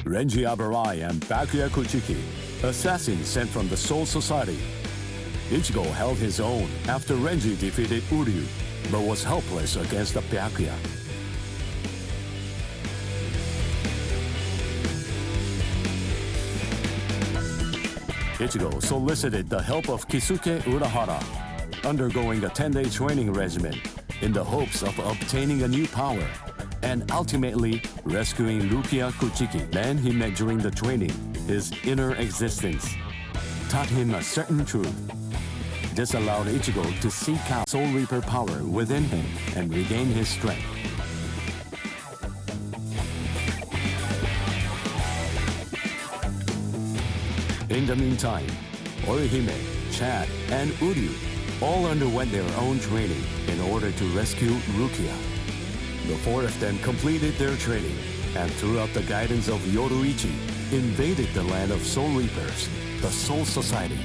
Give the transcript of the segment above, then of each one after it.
Renji Abarai and Byakuya Kuchiki, assassins sent from the Soul Society. Ichigo held his own after Renji defeated Uryu, but was helpless against the Byakuya. Ichigo solicited the help of Kisuke Urahara, undergoing a 10-day training regimen in the hopes of obtaining a new power and ultimately rescuing Rukia Kuchiki. Man he met during the training, his inner existence, taught him a certain truth. This allowed Ichigo to seek out Soul Reaper power within him and regain his strength. In the meantime, Orihime, Chad, and Uryu all underwent their own training in order to rescue Rukia. The four of them completed their training and, throughout the guidance of Yoruichi, invaded the land of Soul Reapers, the Soul Society.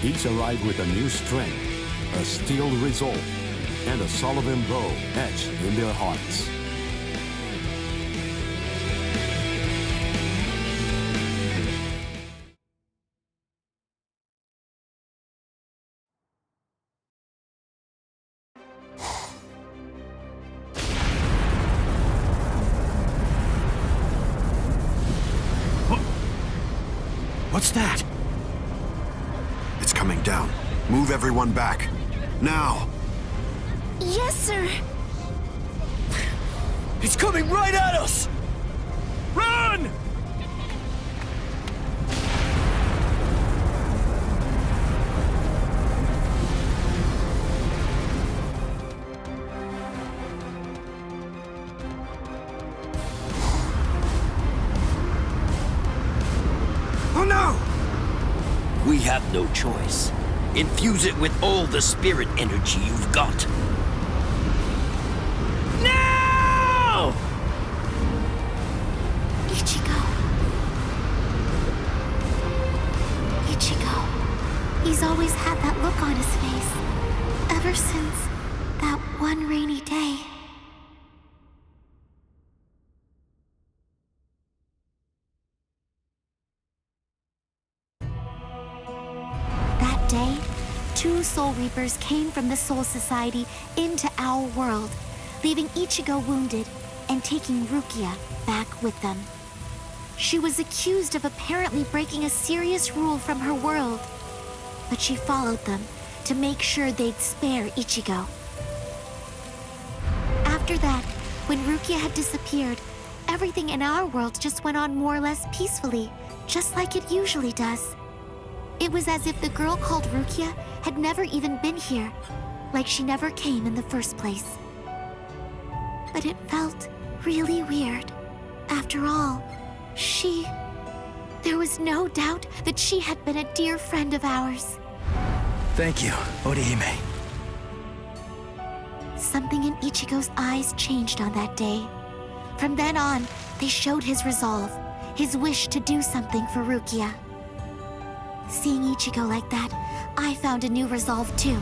Each arrived with a new strength, a steel resolve, and a Sullivan bow etched in their hearts. What's that? It's coming down. Move everyone back. Now! Yes, sir! It's coming right at us! Run! Oh no! We have no choice. Infuse it with all the spirit energy you've got. Now! Ichigo. Ichigo. He's always had that look on his face. Ever since that one rainy day. That day, two Soul Reapers came from the Soul Society into our world, leaving Ichigo wounded and taking Rukia back with them. She was accused of apparently breaking a serious rule from her world, but she followed them to make sure they'd spare Ichigo. After that, when Rukia had disappeared, everything in our world just went on more or less peacefully, just like it usually does. It was as if the girl called Rukia had never even been here, like she never came in the first place. But it felt really weird. After all, there was no doubt that she had been a dear friend of ours. Thank you, Orihime. Something in Ichigo's eyes changed on that day. From then on, they showed his resolve, his wish to do something for Rukia. Seeing Ichigo like that, I found a new resolve too.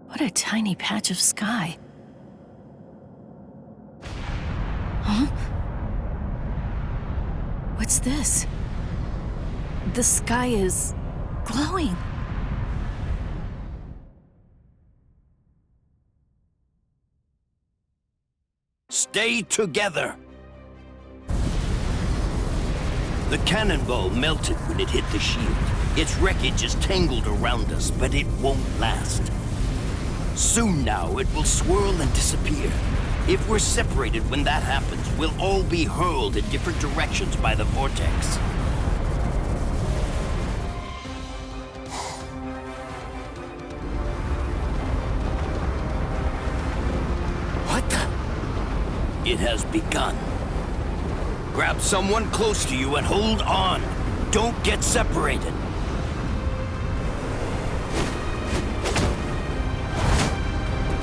What a tiny patch of sky. Huh? What's this? The sky is glowing. Stay together. The cannonball melted when it hit the shield. Its wreckage is tangled around us, but it won't last. Soon now, it will swirl and disappear. If we're separated when that happens, we'll all be hurled in different directions by the vortex. What the? It has begun. Grab someone close to you and hold on. Don't get separated.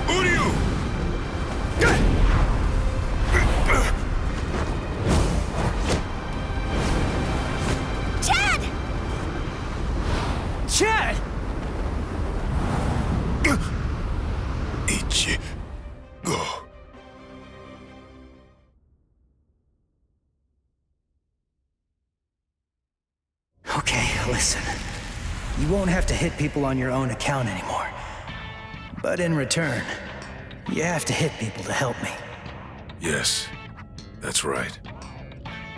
Uryu! Chad! Listen, you won't have to hit people on your own account anymore. But in return, you have to hit people to help me. Yes, that's right.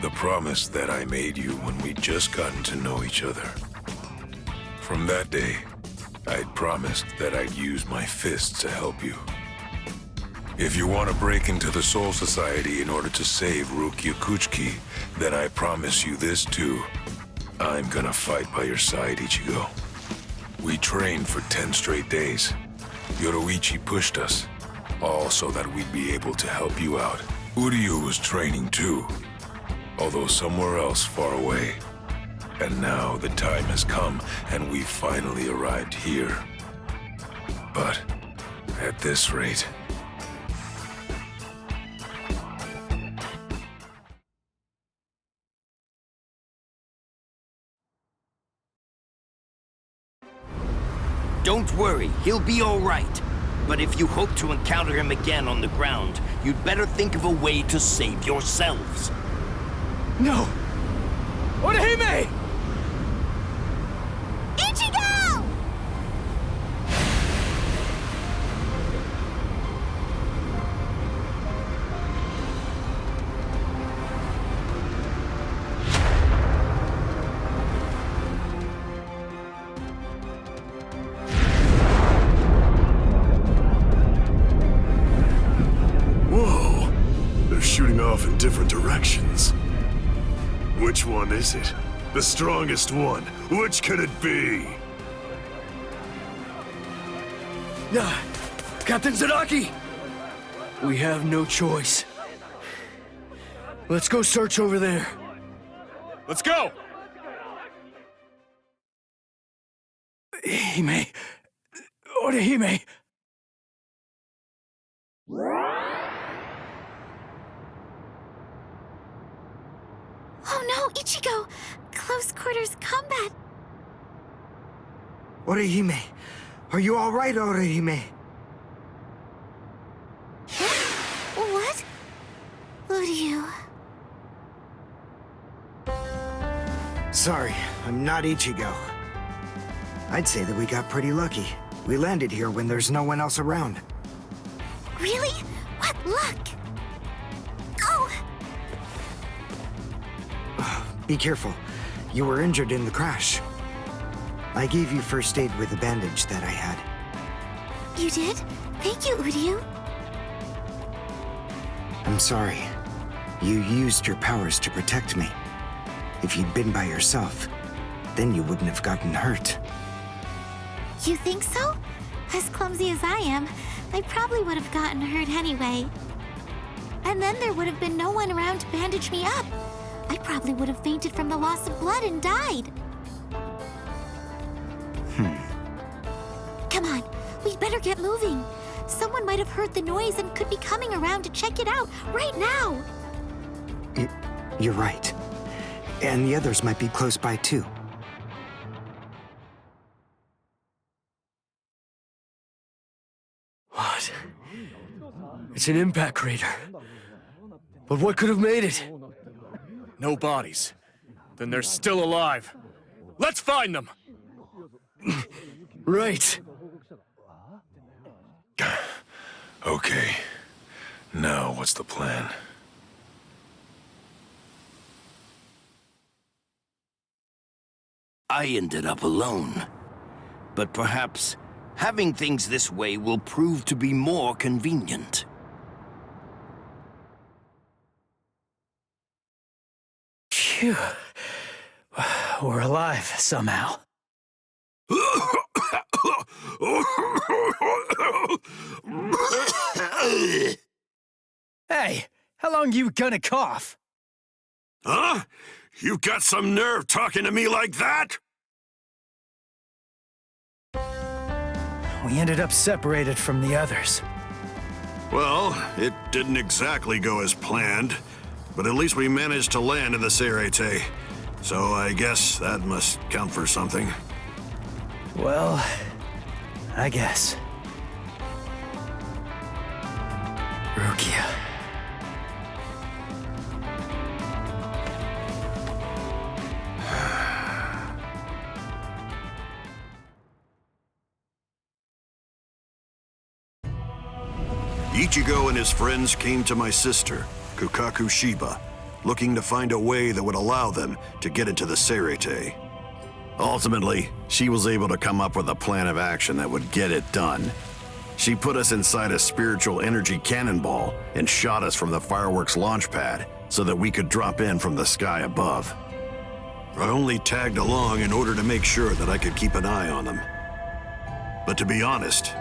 The promise that I made you when we'd just gotten to know each other. From that day, I'd promised that I'd use my fists to help you. If you want to break into the Soul Society in order to save Rukia Kuchiki, then I promise you this too. I'm gonna fight by your side, Ichigo. We trained for 10 straight days. Yoruichi pushed us, all so that we'd be able to help you out. Uryu was training too, although somewhere else far away. And now the time has come, and we've finally arrived here. But at this rate... Don't worry, he'll be all right. But if you hope to encounter him again on the ground, you'd better think of a way to save yourselves. No! Orihime! Ichigo! Whoa! They're shooting off in different directions. Which one is it? The strongest one. Which could it be? Captain Zaraki! We have no choice. Let's go search over there. Let's go! Hime... Orihime... Oh no, Ichigo! Close quarters combat! Orihime, are you all right, Orihime? What? Uryu... Sorry, I'm not Ichigo. I'd say that we got pretty lucky. We landed here when there's no one else around. Really? What luck! Oh! Be careful. You were injured in the crash. I gave you first aid with a bandage that I had. You did? Thank you, Uryu. I'm sorry. You used your powers to protect me. If you'd been by yourself, then you wouldn't have gotten hurt. You think so? As clumsy as I am, I probably would have gotten hurt anyway. And then there would have been no one around to bandage me up. I probably would have fainted from the loss of blood and died. Come on, we'd better get moving. Someone might have heard the noise and could be coming around to check it out right now. You're right. And the others might be close by too. What? It's an impact crater. But what could have made it? No bodies. Then they're still alive. Let's find them! Right. Okay. Now what's the plan? I ended up alone. But perhaps having things this way will prove to be more convenient. Phew. We're alive, somehow. Hey, how long you gonna cough? Huh? You got some nerve talking to me like that? We ended up separated from the others. Well, it didn't exactly go as planned, but at least we managed to land in the Seireitei. So I guess that must count for something. Well, I guess. Rukia. Ichigo and his friends came to my sister, Kukaku Shiba, looking to find a way that would allow them to get into the Seireitei. Ultimately, she was able to come up with a plan of action that would get it done. She put us inside a spiritual energy cannonball and shot us from the fireworks launch pad so that we could drop in from the sky above. I only tagged along in order to make sure that I could keep an eye on them. But to be honest,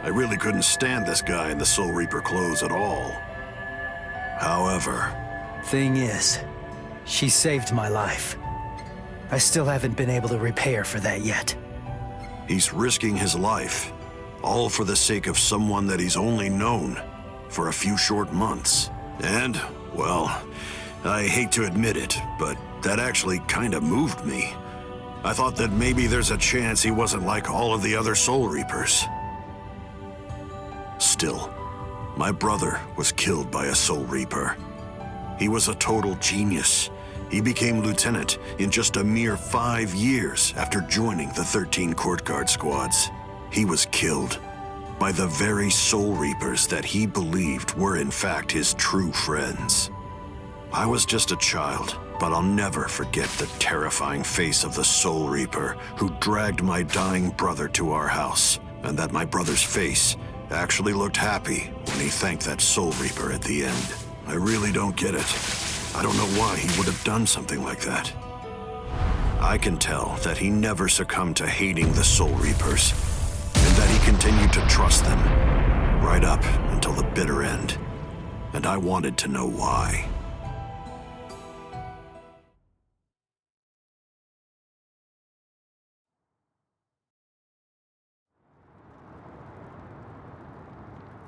I really couldn't stand this guy in the Soul Reaper clothes at all. However... Thing is, she saved my life. I still haven't been able to repay her for that yet. He's risking his life, all for the sake of someone that he's only known for a few short months. And, well, I hate to admit it, but that actually kind of moved me. I thought that maybe there's a chance he wasn't like all of the other Soul Reapers. Still, my brother was killed by a Soul Reaper. He was a total genius. He became lieutenant in just a mere 5 years after joining the 13 Court Guard squads. He was killed by the very Soul Reapers that he believed were in fact his true friends. I was just a child, but I'll never forget the terrifying face of the Soul Reaper who dragged my dying brother to our house, and that my brother's face actually looked happy when he thanked that Soul Reaper at the end. I really don't get it. I don't know why he would have done something like that. I can tell that he never succumbed to hating the Soul Reapers, and that he continued to trust them, right up until the bitter end. And I wanted to know why.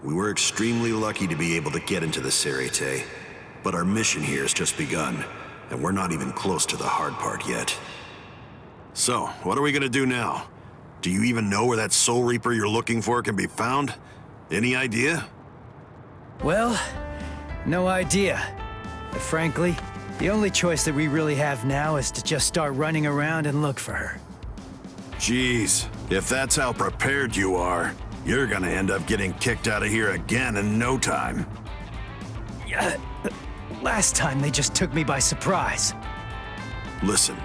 We were extremely lucky to be able to get into the Seireitei, but our mission here has just begun, and we're not even close to the hard part yet. So, what are we gonna do now? Do you even know where that Soul Reaper you're looking for can be found? Any idea? Well, no idea. But frankly, the only choice that we really have now is to just start running around and look for her. Jeez, if that's how prepared you are, you're gonna end up getting kicked out of here again in no time. Last time they just took me by surprise. Listen,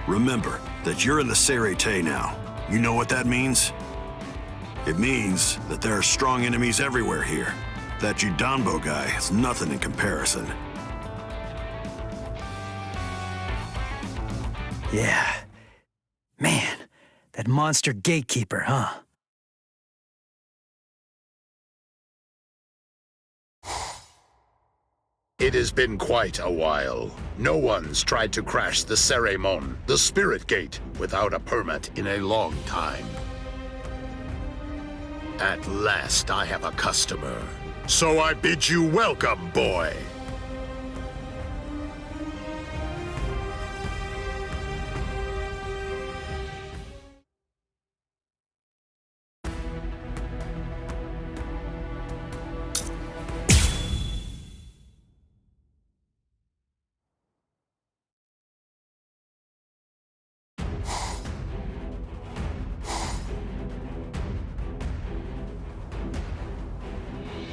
remember that you're in the Seireitei now. You know what that means? It means that there are strong enemies everywhere here. That Jidambo guy is nothing in comparison. Yeah. Man, that monster gatekeeper, huh? It has been quite a while. No one's tried to crash the Seireimon, the Spirit Gate, without a permit in a long time. At last I have a customer. So I bid you welcome, boy.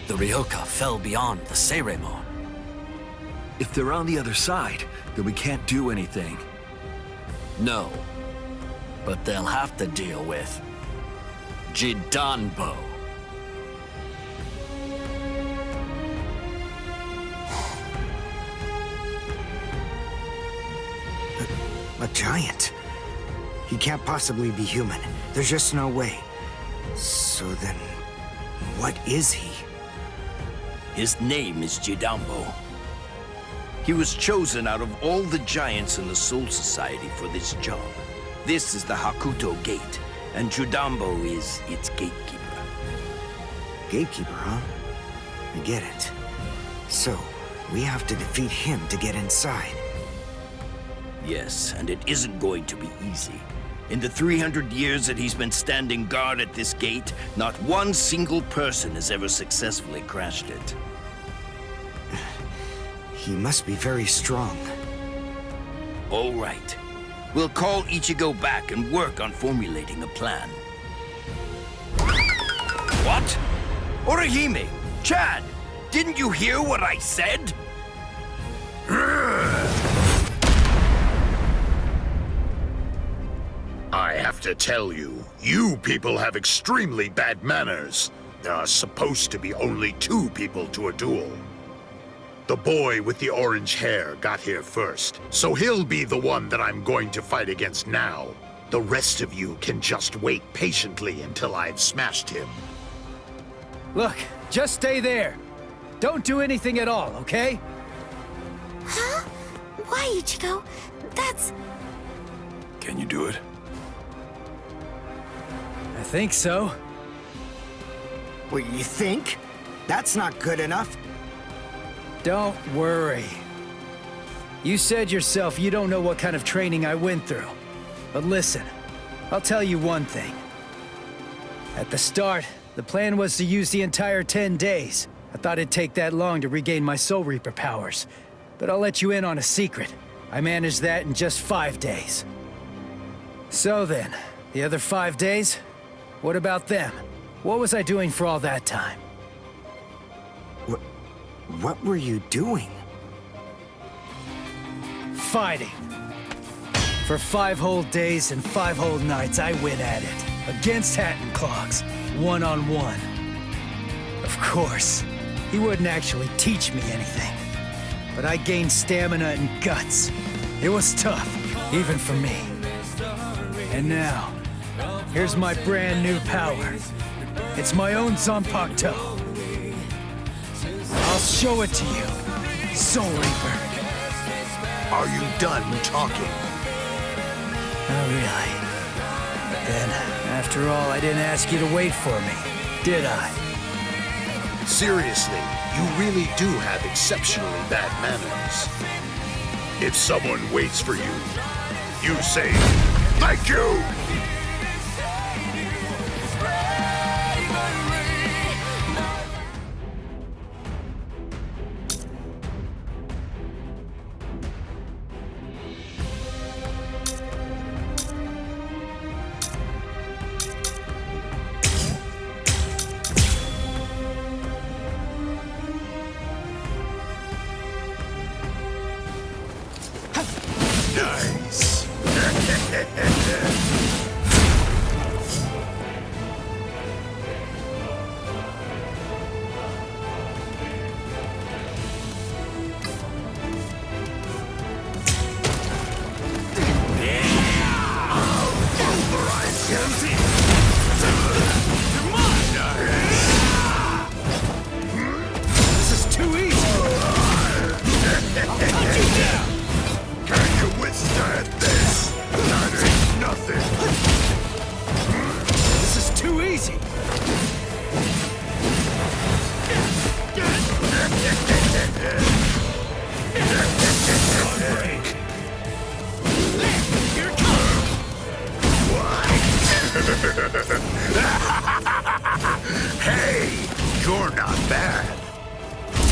The Ryoka fell beyond the Seireimon. If they're on the other side, then we can't do anything. No. But they'll have to deal with Jidambo. A giant? He can't possibly be human. There's just no way. So then, what is he? His name is Jidambo. He was chosen out of all the giants in the Soul Society for this job. This is the Hakuto Gate, and Jidambo is its gatekeeper. Gatekeeper, huh? I get it. So, we have to defeat him to get inside. Yes, and it isn't going to be easy. In the 300 years that he's been standing guard at this gate, not one single person has ever successfully crashed it. He must be very strong. All right. We'll call Ichigo back and work on formulating a plan. What? Orihime, Chad, didn't you hear what I said? I have to tell you, you people have extremely bad manners. There are supposed to be only 2 people to a duel. The boy with the orange hair got here first, so he'll be the one that I'm going to fight against now. The rest of you can just wait patiently until I've smashed him. Look, just stay there. Don't do anything at all, okay? Huh? Why, Ichigo? That's... Can you do it? I think so. What, you think? That's not good enough. Don't worry. You said yourself you don't know what kind of training I went through. But listen, I'll tell you one thing. At the start, the plan was to use the entire 10 days. I thought it'd take that long to regain my Soul Reaper powers. But I'll let you in on a secret. I managed that in just 5 days. So then, the other 5 days? What about them? What was I doing for all that time? What were you doing? Fighting. For 5 whole days and 5 whole nights, I went at it. Against Hatton Clogs. One-on-one. Of course, he wouldn't actually teach me anything. But I gained stamina and guts. It was tough, even for me. And now, here's my brand new power. It's my own Zanpakuto. I'll show it to you, Soul Reaper. Are you done talking? Not really. Then, after all, I didn't ask you to wait for me, did I? Seriously, you really do have exceptionally bad manners. If someone waits for you, you say, "Thank you!" Nice. This is too easy! I'll cut you down! Can you withstand this? That ain't nothing. This is too easy! Break. Here it comes! Hey, you're not bad.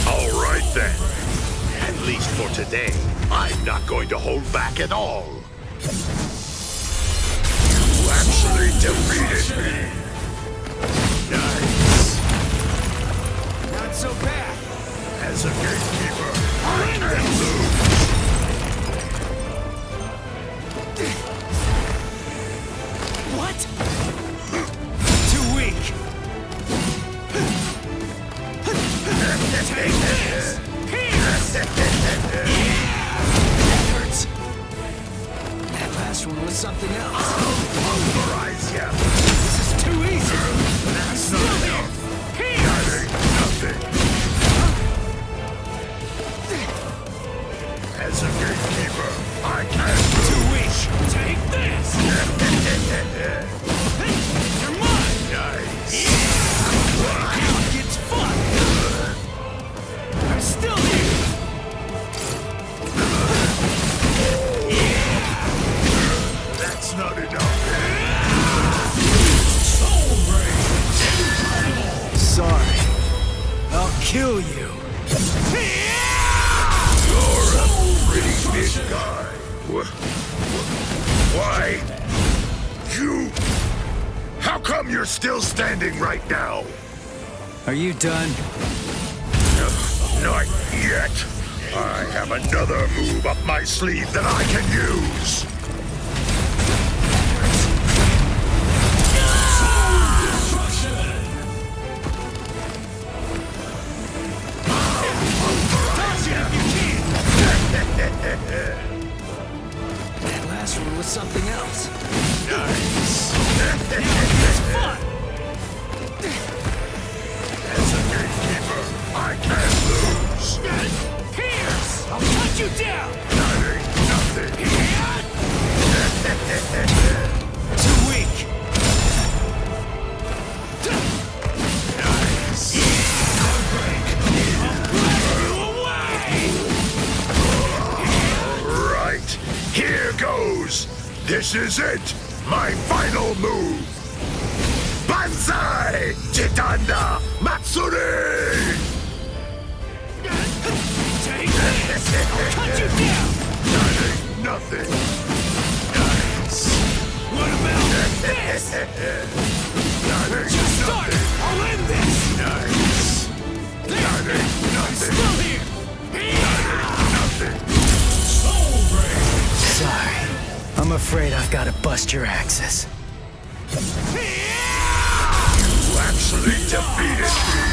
All right then. At least for today, I'm not going to hold back at all. You actually defeated me. Nice. Not so bad! As a gatekeeper, I can't lose. What? Too weak! Take this! That hurts! That last one was something else. Pulverize ya. This is too easy! That's not enough. That ain't nothing. As a gatekeeper, I can't lose. Too weak! Take this! You're mine! Nice. Now it gets fun! I'm still here! That's not enough. Sorry. I'll kill you. You're a pretty big guy. Why? You... How come you're still standing right now? Are you done? Not yet. I have another move up my sleeve that I can use. That last one was something else. Nice. It's fun! As a gatekeeper, I can't lose. Pierce! I'll cut you down! That ain't nothing. Too weak! Nice. I'll blast you away! All right, here goes. This is it. My final move. Banzai! Chitanda Matsuri! Take this! I'll cut you down! That ain't nothing. Nice. What about this? That ain't Just start! nothing. I'll end this! Nice. That ain't I'm nothing. still here! Nothing. Sorry. I'm afraid I've got to bust your axes. You actually defeated me.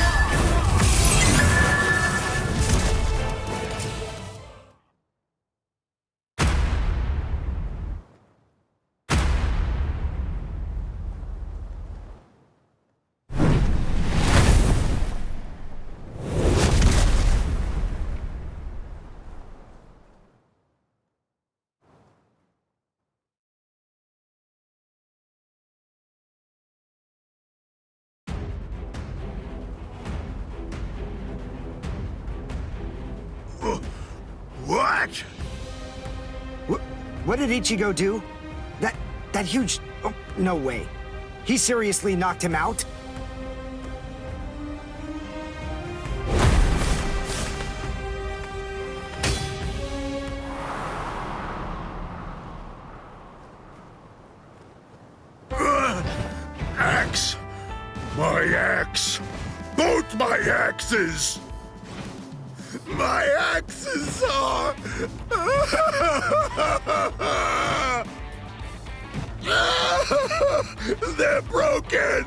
What? What did Ichigo do? That huge... Oh, no way. He seriously knocked him out? Axe! My axe! Both my axes! My axes are... They're broken!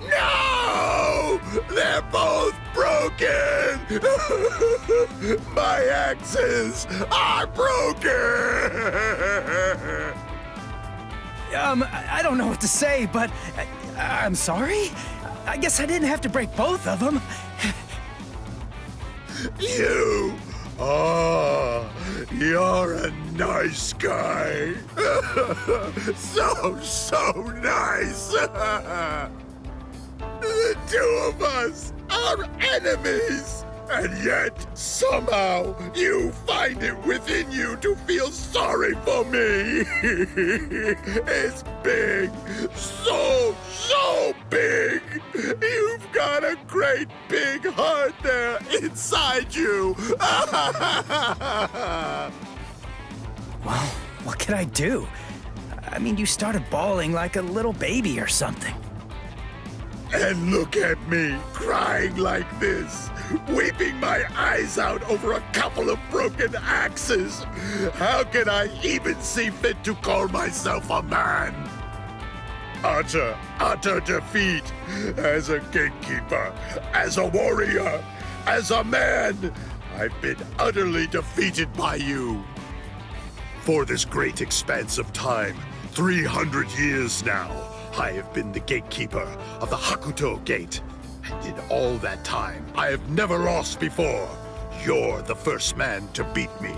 No! They're both broken! My axes are broken! I don't know what to say, but I'm sorry? I guess I didn't have to break both of them. You! Oh, you're a nice guy. So nice. The two of us are enemies. And yet, somehow, you find it within you to feel sorry for me. It's big. So big. You've got a great big heart there inside you. Well, what can I do? I mean, you started bawling like a little baby or something. And look at me, crying like this, weeping my eyes out over a couple of broken axes. How can I even see fit to call myself a man? Utter defeat. As a gatekeeper, as a warrior, as a man, I've been utterly defeated by you. For this great expanse of time, 300 years now, I have been the gatekeeper of the Hakuto Gate. And in all that time, I have never lost before. You're the first man to beat me.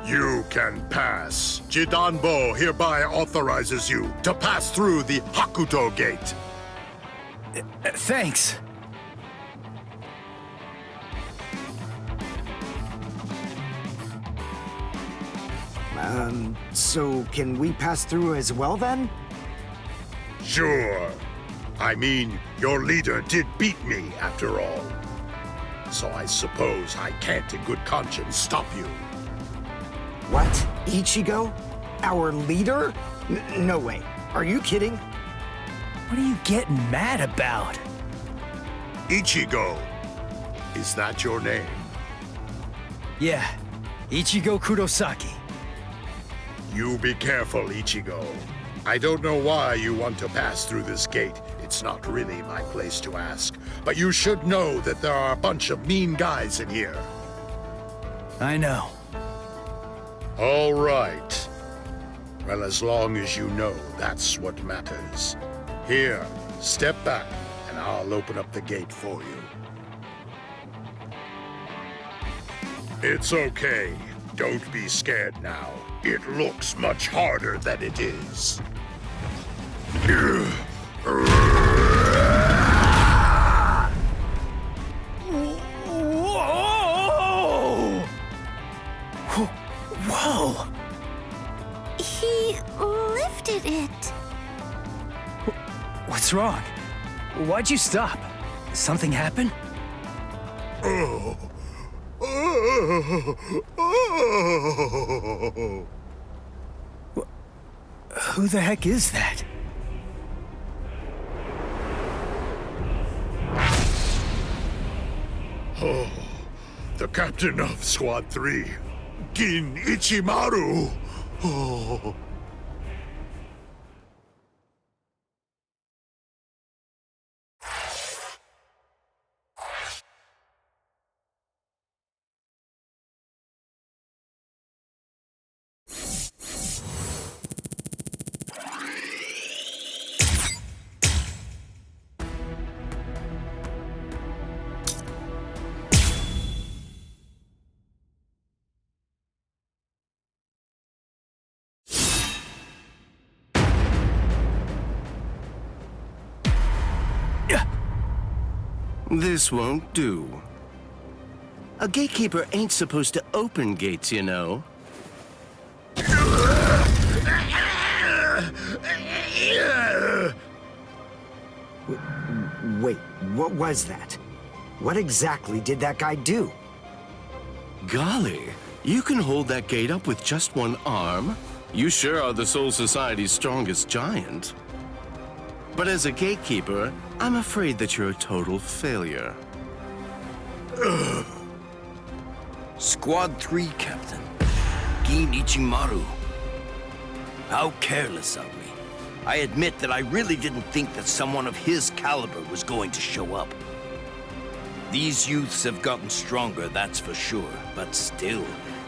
You can pass. Jidanbo hereby authorizes you to pass through the Hakuto Gate. Thanks. So can we pass through as well then? Sure. I mean, your leader did beat me, after all. So I suppose I can't in good conscience stop you. What? Ichigo? Our leader? No way. Are you kidding? What are you getting mad about? Ichigo. Is that your name? Yeah, Ichigo Kurosaki. You be careful, Ichigo. I don't know why you want to pass through this gate. It's not really my place to ask. But you should know that there are a bunch of mean guys in here. I know. All right. Well, as long as you know, that's what matters. Here, step back, and I'll open up the gate for you. It's okay. Don't be scared now. It looks much harder than it is. Whoa! He lifted it. What's wrong? Why'd you stop? Something happen? Oh. Who the heck is that? Oh, the captain of Squad 3, Gin Ichimaru. Oh. This won't do. A gatekeeper ain't supposed to open gates, you know. Wait, what was that? What exactly did that guy do? Golly, you can hold that gate up with just one arm? You sure are the Soul Society's strongest giant. But as a gatekeeper, I'm afraid that you're a total failure. Squad 3, Captain. Gin Ichimaru. How careless of me. I admit that I really didn't think that someone of his caliber was going to show up. These youths have gotten stronger, that's for sure, but still,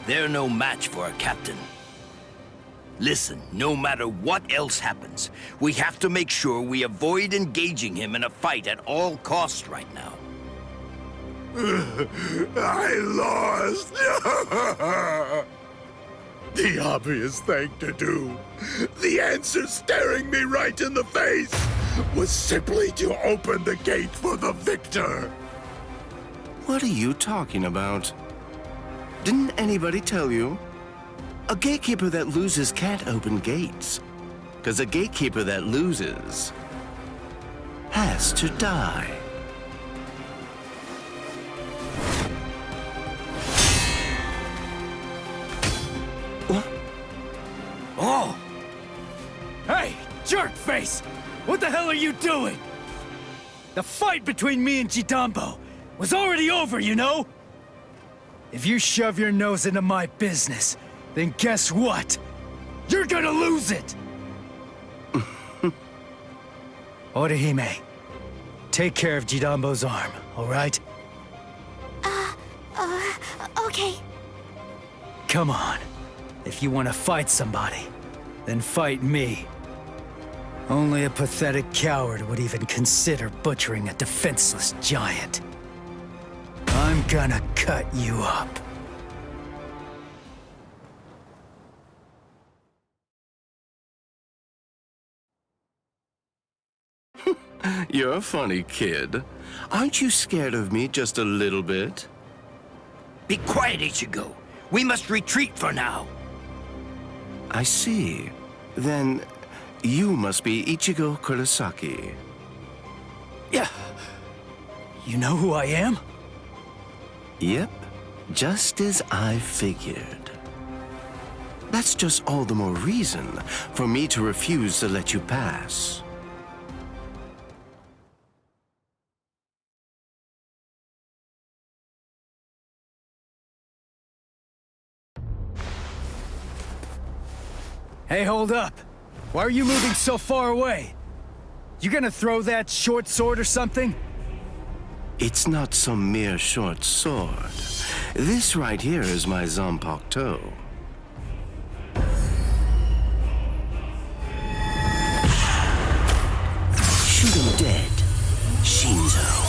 they're no match for a captain. Listen, no matter what else happens, we have to make sure we avoid engaging him in a fight at all costs right now. I lost! The obvious thing to do, the answer staring me right in the face, was simply to open the gate for the victor. What are you talking about? Didn't anybody tell you? A gatekeeper that loses can't open gates. 'Cause a gatekeeper that loses has to die. What? Oh! Hey, jerkface! What the hell are you doing? The fight between me and Jidambo was already over, you know? If you shove your nose into my business, then guess what? You're gonna lose it! Orihime, take care of Jidambo's arm, all right? Okay. Come on. If you want to fight somebody, then fight me. Only a pathetic coward would even consider butchering a defenseless giant. I'm gonna cut you up. You're a funny kid. Aren't you scared of me just a little bit? Be quiet, Ichigo. We must retreat for now. I see. Then you must be Ichigo Kurosaki. Yeah. You know who I am? Yep, just as I figured. That's just all the more reason for me to refuse to let you pass. Hey, hold up. Why are you moving so far away? You gonna throw that short sword or something? It's not some mere short sword. This right here is my Zanpakuto. Shoot him dead, Shinzo.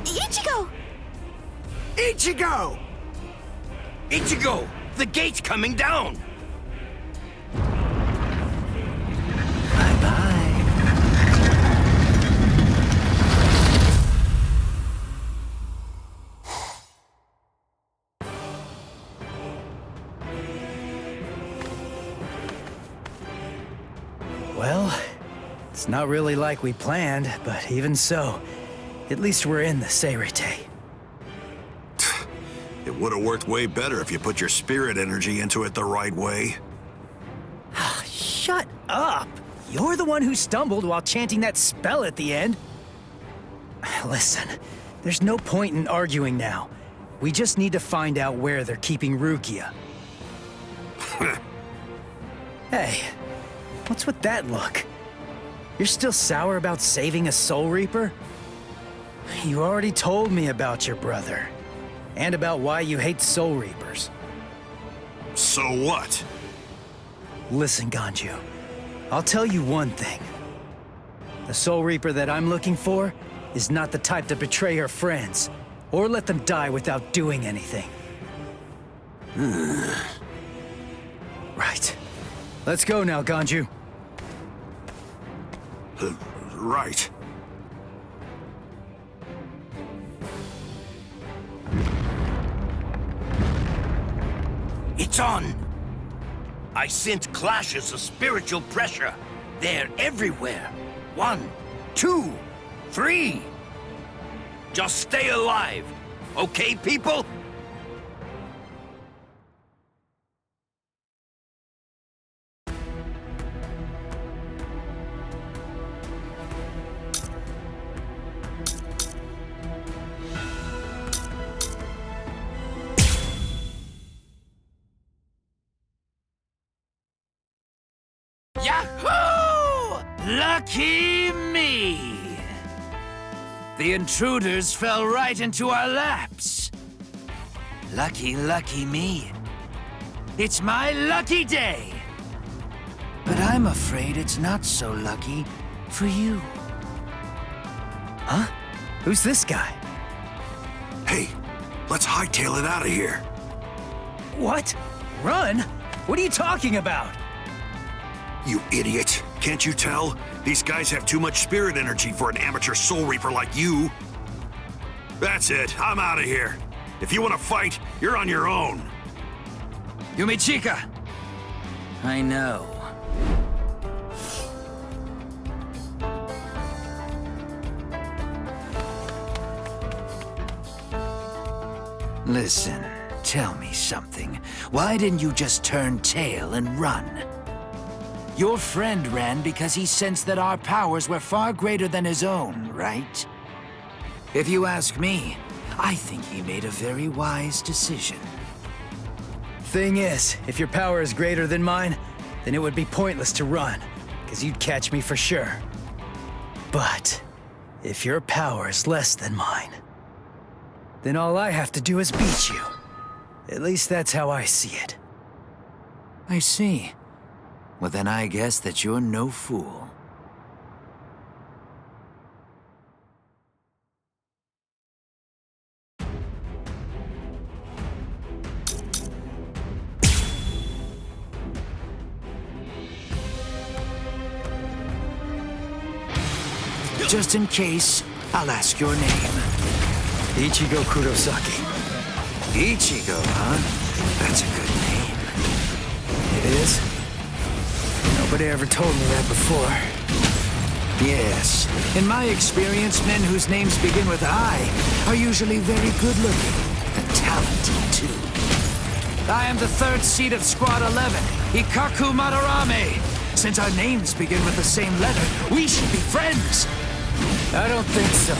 Ichigo! Ichigo! Ichigo! The gate's coming down! Well, it's not really like we planned, but even so, at least we're in the Seireitei. It would have worked way better if you put your spirit energy into it the right way. Shut up! You're the one who stumbled while chanting that spell at the end. Listen, there's no point in arguing now. We just need to find out where they're keeping Rukia. Hey, what's with that look? You're still sour about saving a Soul Reaper? You already told me about your brother. And about why you hate Soul Reapers. So what? Listen, Ganju. I'll tell you one thing. The Soul Reaper that I'm looking for is not the type to betray her friends, or let them die without doing anything. Right. Let's go now, Ganju. Right. It's on! I sense clashes of spiritual pressure. They're everywhere. 1, 2, 3. Just stay alive. Okay, people? Yahoo! Lucky me! The intruders fell right into our laps. Lucky, lucky me. It's my lucky day. But I'm afraid it's not so lucky for you. Huh? Who's this guy? Hey, let's hightail it out of here. What? Run? What are you talking about? You idiot. Can't you tell? These guys have too much spirit energy for an amateur Soul Reaper like you. That's it. I'm out of here. If you want to fight, you're on your own. Yumichika! I know. Listen, tell me something. Why didn't you just turn tail and run? Your friend ran because he sensed that our powers were far greater than his own, right? If you ask me, I think he made a very wise decision. Thing is, if your power is greater than mine, then it would be pointless to run, because you'd catch me for sure. But if your power is less than mine, then all I have to do is beat you. At least that's how I see it. I see. Well, then I guess that you're no fool. Just in case, I'll ask your name. Ichigo Kurosaki. Ichigo, huh? That's a good name. It is? Nobody ever told me that before. Yes. In my experience, men whose names begin with I are usually very good-looking and talented, too. I am the third seat of Squad 11, Ikaku Madarame. Since our names begin with the same letter, we should be friends. I don't think so.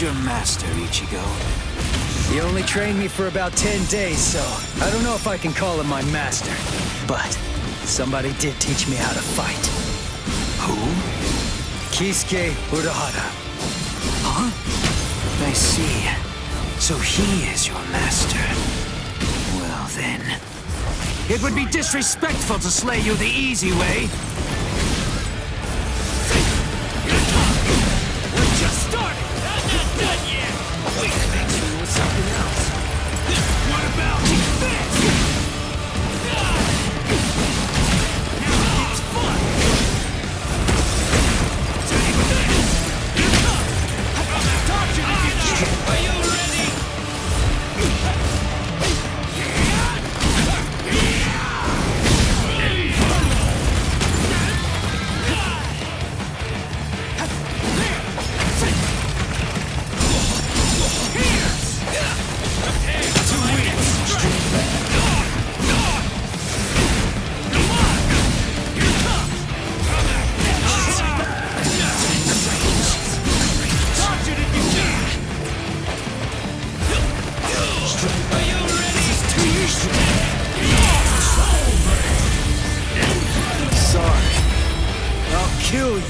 your master, Ichigo? He only trained me for about 10 days, so I don't know if I can call him my master. But somebody did teach me how to fight. Who? Kisuke Urahara. Huh? I see. So he is your master. Well then, it would be disrespectful to slay you the easy way. We're just starting! I'm not done yet! Wait, make sure it was something else. What about this? Now it's fun! Take this! Dodge it if you can! Are you ready? Sorry. I'll kill you.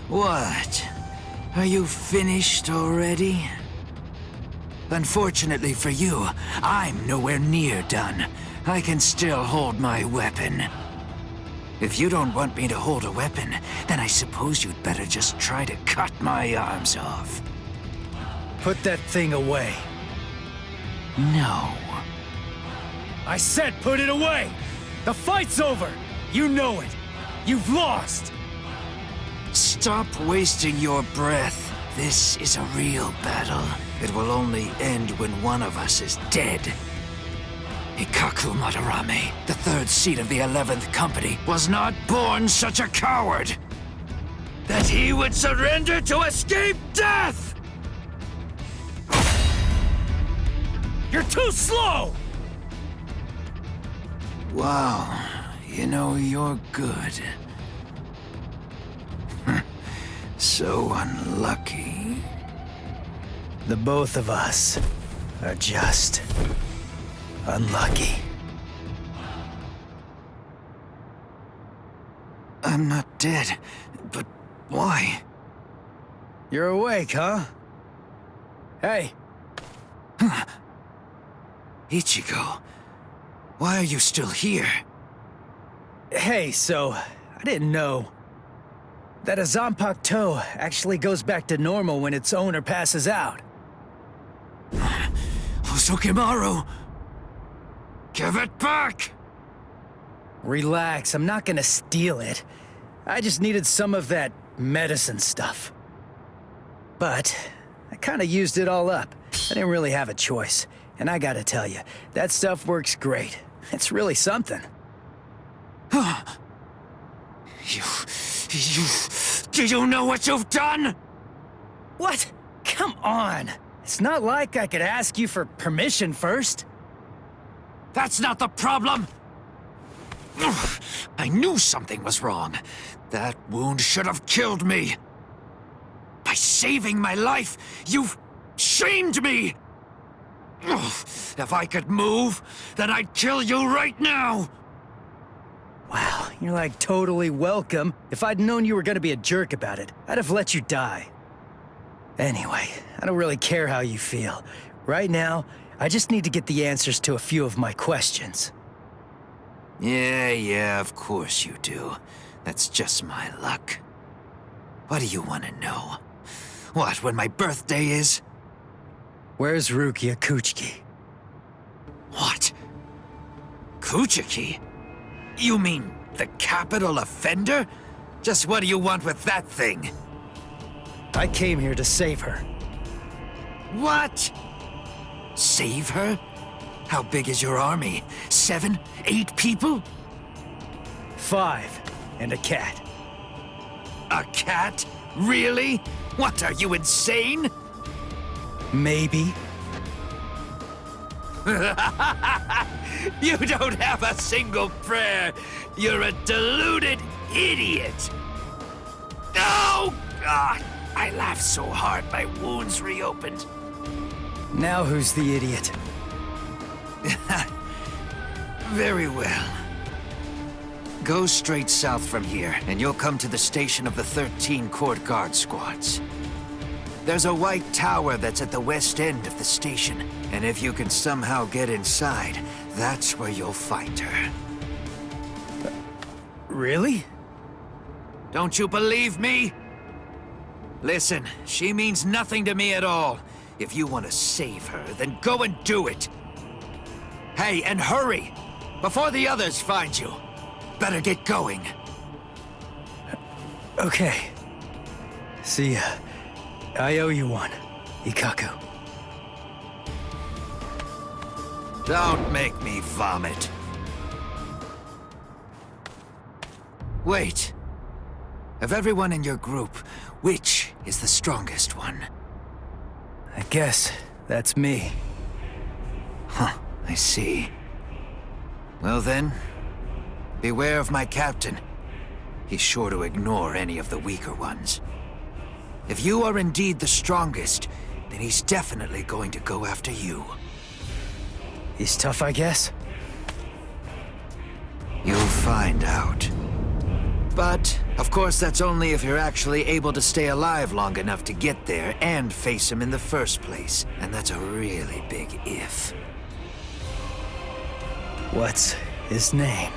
What? Are you finished already? Unfortunately for you, I'm nowhere near done. I can still hold my weapon. If you don't want me to hold a weapon, then I suppose you'd better just try to cut my arms off. Put that thing away. No. I said put it away! The fight's over! You know it! You've lost! Stop wasting your breath. This is a real battle. It will only end when one of us is dead. Ikaku Madarame, the third seat of the 11th Company, was not born such a coward that he would surrender to escape death! You're too slow! Wow, you know, you're good. So unlucky. The both of us are just unlucky. I'm not dead, but why? You're awake, huh? Hey! Ichigo, why are you still here? Hey, so, I didn't know that a Zanpakuto actually goes back to normal when its owner passes out. Hosokimaru! Give it back! Relax, I'm not gonna steal it. I just needed some of that medicine stuff. But I kinda used it all up. I didn't really have a choice. And I gotta tell you, that stuff works great. It's really something. Do you know what you've done? What? Come on. It's not like I could ask you for permission first. That's not the problem. I knew something was wrong. That wound should have killed me. By saving my life, you've shamed me. If I could move, then I'd kill you right now. Wow, you're like totally welcome. If I'd known you were gonna be a jerk about it, I'd have let you die. Anyway, I don't really care how you feel. Right now, I just need to get the answers to a few of my questions. Yeah, of course you do. That's just my luck. What do you want to know? What, when my birthday is? Where's Rukia Kuchiki? What? Kuchiki? You mean the capital offender? Just what do you want with that thing? I came here to save her. What? Save her? How big is your army? 7, 8 people? 5, and a cat. A cat? Really? What, are you insane? Maybe. You don't have a single prayer. You're a deluded idiot. Oh, God. I laughed so hard my wounds reopened. Now who's the idiot? Very well. Go straight south from here, and you'll come to the station of the 13 Court Guard squads. There's a white tower that's at the west end of the station, and if you can somehow get inside, that's where you'll find her. Really? Don't you believe me? Listen, she means nothing to me at all. If you want to save her, then go and do it. Hey, and hurry! Before the others find you. Better get going. Okay. See ya. I owe you one, Ikkaku. Don't make me vomit. Wait. Of everyone in your group, which is the strongest one? I guess that's me. Huh, I see. Well then, beware of my captain. He's sure to ignore any of the weaker ones. If you are indeed the strongest, then he's definitely going to go after you. He's tough, I guess? You'll find out. But, of course, that's only if you're actually able to stay alive long enough to get there and face him in the first place. And that's a really big if. What's his name?